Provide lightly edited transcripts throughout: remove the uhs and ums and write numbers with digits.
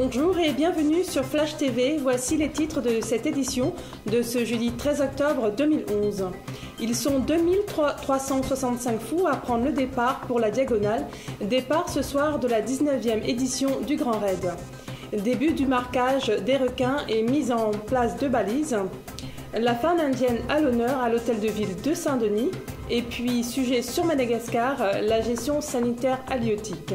Bonjour et bienvenue sur Flash TV. Voici les titres de cette édition de ce jeudi 13 octobre 2011. Ils sont 2365 fous à prendre le départ pour la Diagonale. Départ ce soir de la 19e édition du Grand Raid. Début du marquage des requins et mise en place de balises. La faune indienne à l'honneur à l'hôtel de ville de Saint-Denis. Et puis, sujet sur Madagascar, la gestion sanitaire halieutique.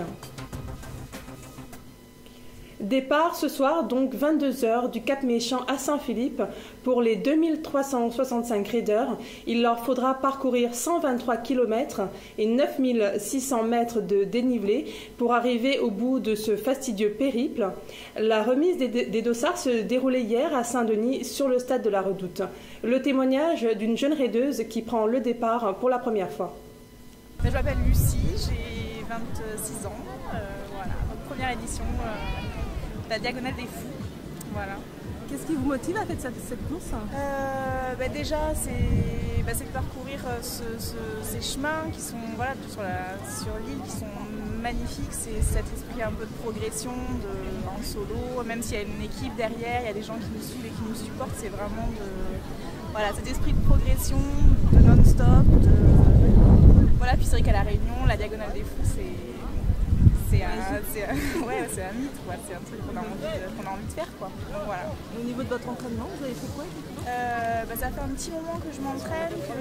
Départ ce soir, donc 22h, du Cap Méchant à Saint-Philippe pour les 2365 raiders. Il leur faudra parcourir 123 km et 9600 mètres de dénivelé pour arriver au bout de ce fastidieux périple. La remise des dossards se déroulait hier à Saint-Denis sur le stade de la Redoute. Le témoignage d'une jeune raideuse qui prend le départ pour la première fois. Je m'appelle Lucie, j'ai 26 ans. Voilà, donc première édition. La Diagonale des Fous, voilà. Qu'est-ce qui vous motive à faire cette course? Déjà, c'est de parcourir ces chemins qui sont voilà, sur l'île, qui sont magnifiques. C'est cet esprit un peu de progression en solo, même s'il y a une équipe derrière, il y a des gens qui nous suivent et qui nous supportent. C'est vraiment voilà, cet esprit de progression, de non-stop. Voilà, puis c'est vrai qu'à La Réunion, la Diagonale des Fous, c'est un mythe, quoi. C'est un truc qu'on a envie de faire, quoi. Donc, voilà. Au niveau de votre entraînement, vous avez fait quoi? Ça fait un petit moment que je m'entraîne, que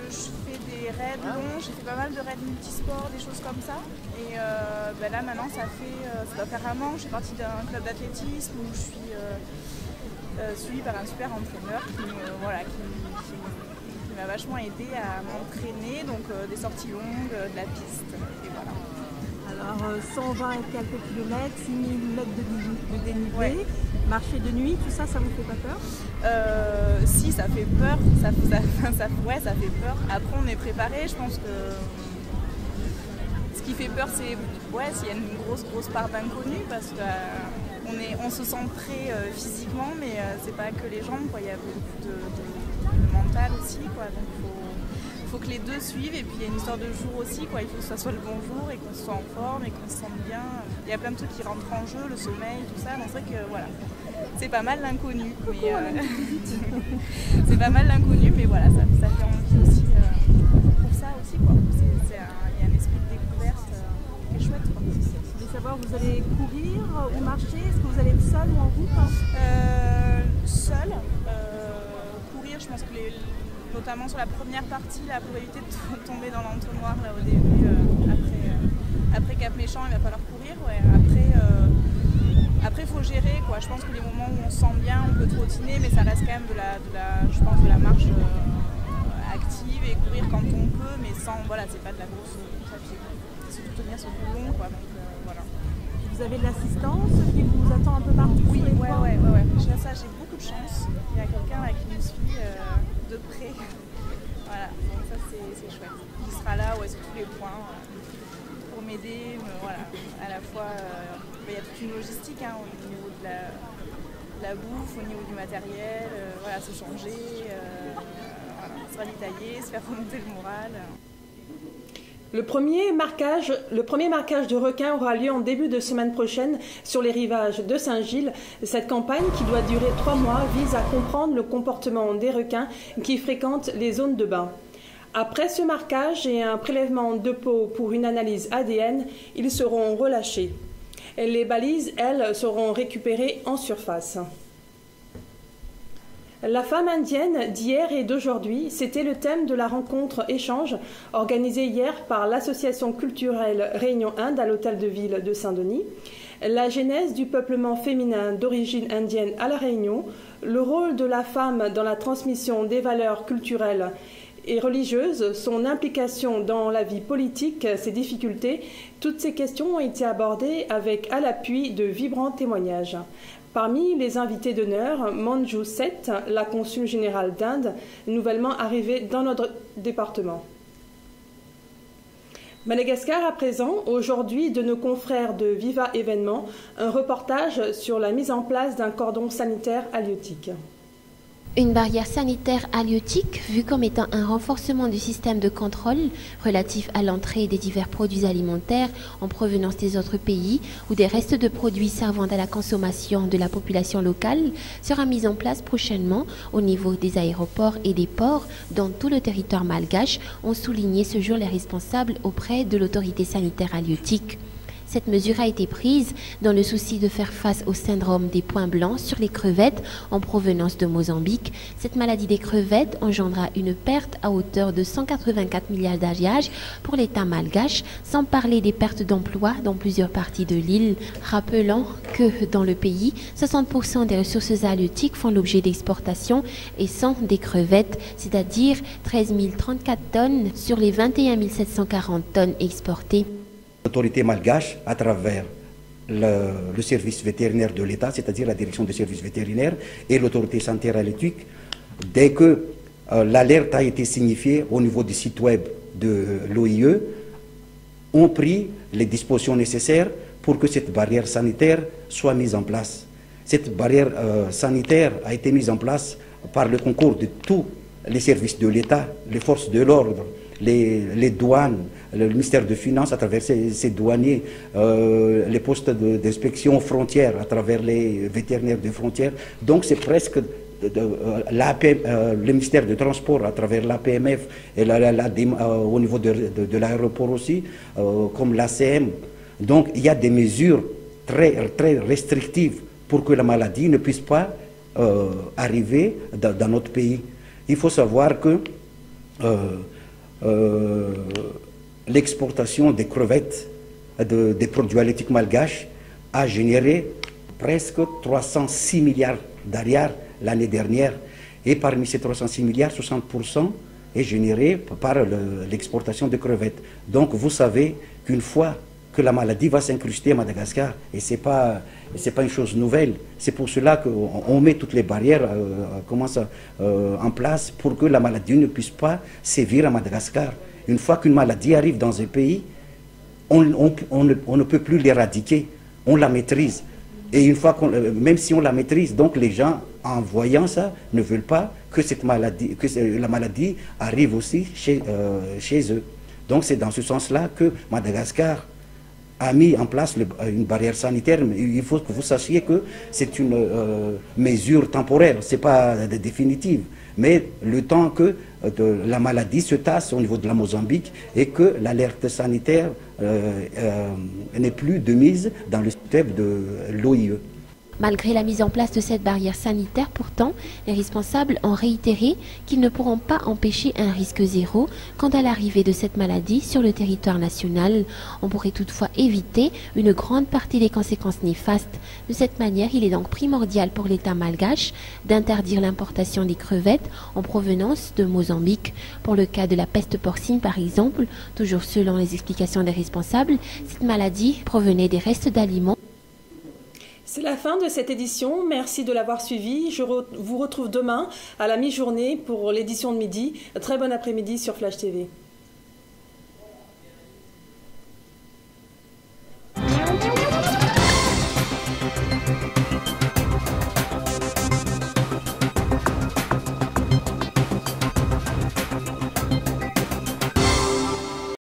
je fais des raids longs, j'ai fait pas mal de raids multisports, des choses comme ça. Et là maintenant ça doit faire un an, je suis partie d'un club d'athlétisme où je suis suivie par un super entraîneur qui m'a vachement aidé à m'entraîner, donc des sorties longues, de la piste, et voilà. Alors 120 et quelques kilomètres, 6000 mètres de dénivelé, ouais. Marcher de nuit, tout ça, ça vous fait pas peur? Si, ça fait peur, ça fait peur. Après on est préparé, je pense que ce qui fait peur c'est s'il y a une grosse part d'inconnu, parce qu'on se sent prêt physiquement, mais c'est pas que les jambes, quoi. Il y a beaucoup de mental aussi, quoi. Donc il faut que les deux suivent, et puis il y a une histoire de jour aussi, quoi. Il faut que ce soit le bon jour et qu'on soit en forme et qu'on se sente bien. Il y a plein de trucs qui rentrent en jeu, le sommeil, tout ça. Donc c'est vrai que voilà, c'est pas mal l'inconnu. C'est pas mal l'inconnu, mais voilà, ça fait envie aussi pour ça aussi, quoi. Il y a un esprit de découverte qui est chouette, quoi. Je voulais savoir, vous allez courir ou marcher? Est-ce que vous allez être seul ou en groupe? Seul. Courir, je pense que notamment sur la première partie, la probabilité de tomber dans l'entonnoir là au début, après Cap Méchant, il va falloir courir. Ouais. Après il faut gérer, quoi. Je pense que les moments où on se sent bien, on peut trottiner, mais ça reste quand même de la marche active, et courir quand on peut, mais sans, voilà, c'est pas de la course à pied. C'est surtout tenir sur du long, quoi. Donc voilà. Vous avez de l'assistance qui vous attend un peu partout? Oui, ouais. J'ai beaucoup de chance. Il y a quelqu'un qui nous suit de près. Voilà, donc ça c'est chouette. Il sera là sur tous les points pour m'aider. Voilà. À la fois, il y a toute une logistique au niveau de la bouffe, au niveau du matériel, se changer, se ravitailler, se faire remonter le moral. Le premier marquage de requins aura lieu en début de semaine prochaine sur les rivages de Saint-Gilles. Cette campagne, qui doit durer 3 mois, vise à comprendre le comportement des requins qui fréquentent les zones de bain. Après ce marquage et un prélèvement de peau pour une analyse ADN, ils seront relâchés. Les balises, elles, seront récupérées en surface. La femme indienne d'hier et d'aujourd'hui, c'était le thème de la rencontre échange organisée hier par l'association culturelle Réunion Inde à l'hôtel de ville de Saint-Denis. La genèse du peuplement féminin d'origine indienne à La Réunion, le rôle de la femme dans la transmission des valeurs culturelles et religieuses, son implication dans la vie politique, ses difficultés, toutes ces questions ont été abordées avec à l'appui de vibrants témoignages. Parmi les invités d'honneur, Manju Seth, la consul générale d'Inde, nouvellement arrivée dans notre département. Madagascar à présent, aujourd'hui de nos confrères de Viva Événements, un reportage sur la mise en place d'un cordon sanitaire halieutique. Une barrière sanitaire halieutique vue comme étant un renforcement du système de contrôle relatif à l'entrée des divers produits alimentaires en provenance des autres pays ou des restes de produits servant à la consommation de la population locale sera mise en place prochainement au niveau des aéroports et des ports dans tout le territoire malgache, ont souligné ce jour les responsables auprès de l'autorité sanitaire halieutique. Cette mesure a été prise dans le souci de faire face au syndrome des points blancs sur les crevettes en provenance de Mozambique. Cette maladie des crevettes engendra une perte à hauteur de 184 milliards d'ariages pour l'État malgache, sans parler des pertes d'emplois dans plusieurs parties de l'île. Rappelant que dans le pays, 60% des ressources halieutiques font l'objet d'exportation et sont des crevettes, c'est-à-dire 13 034 tonnes sur les 21 740 tonnes exportées. L'autorité malgache, à travers le service vétérinaire de l'État, c'est-à-dire la direction des services vétérinaires et l'autorité sanitaire halieutique, dès que l'alerte a été signifiée au niveau du site web de l'OIE, ont pris les dispositions nécessaires pour que cette barrière sanitaire soit mise en place. Cette barrière sanitaire a été mise en place par le concours de tous les services de l'État, les forces de l'ordre, les douanes, le ministère de Finances à travers ses douaniers, les postes d'inspection aux frontières à travers les vétérinaires de frontières. Donc c'est presque le ministère du Transport à travers l'APMF et au niveau de l'aéroport aussi, comme l'ACM. Donc il y a des mesures très, très restrictives pour que la maladie ne puisse pas arriver dans notre pays. Il faut savoir que l'exportation des crevettes, des produits halieutiques malgaches, a généré presque 306 milliards d'ariars l'année dernière. Et parmi ces 306 milliards, 60% est généré par l'exportation de crevettes. Donc vous savez qu'une fois que la maladie va s'incruster à Madagascar, et ce n'est pas une chose nouvelle, c'est pour cela qu'on met toutes les barrières en place pour que la maladie ne puisse pas sévir à Madagascar. Une fois qu'une maladie arrive dans un pays, on ne peut plus l'éradiquer, on la maîtrise. Et une fois même si on la maîtrise, donc les gens, en voyant ça, ne veulent pas que la maladie arrive aussi chez eux. Donc c'est dans ce sens-là que Madagascar a mis en place une barrière sanitaire. Mais il faut que vous sachiez que c'est une mesure temporaire, ce n'est pas définitive. Mais le temps que la maladie se tasse au niveau de la Mozambique et que l'alerte sanitaire n'est plus de mise dans le système de l'OIE. Malgré la mise en place de cette barrière sanitaire, pourtant, les responsables ont réitéré qu'ils ne pourront pas empêcher un risque zéro quant à l'arrivée de cette maladie sur le territoire national. On pourrait toutefois éviter une grande partie des conséquences néfastes. De cette manière, il est donc primordial pour l'État malgache d'interdire l'importation des crevettes en provenance de Mozambique. Pour le cas de la peste porcine, par exemple, toujours selon les explications des responsables, cette maladie provenait des restes d'aliments. C'est la fin de cette édition. Merci de l'avoir suivi. Je vous retrouve demain à la mi-journée pour l'édition de midi. Très bon après-midi sur Flash TV.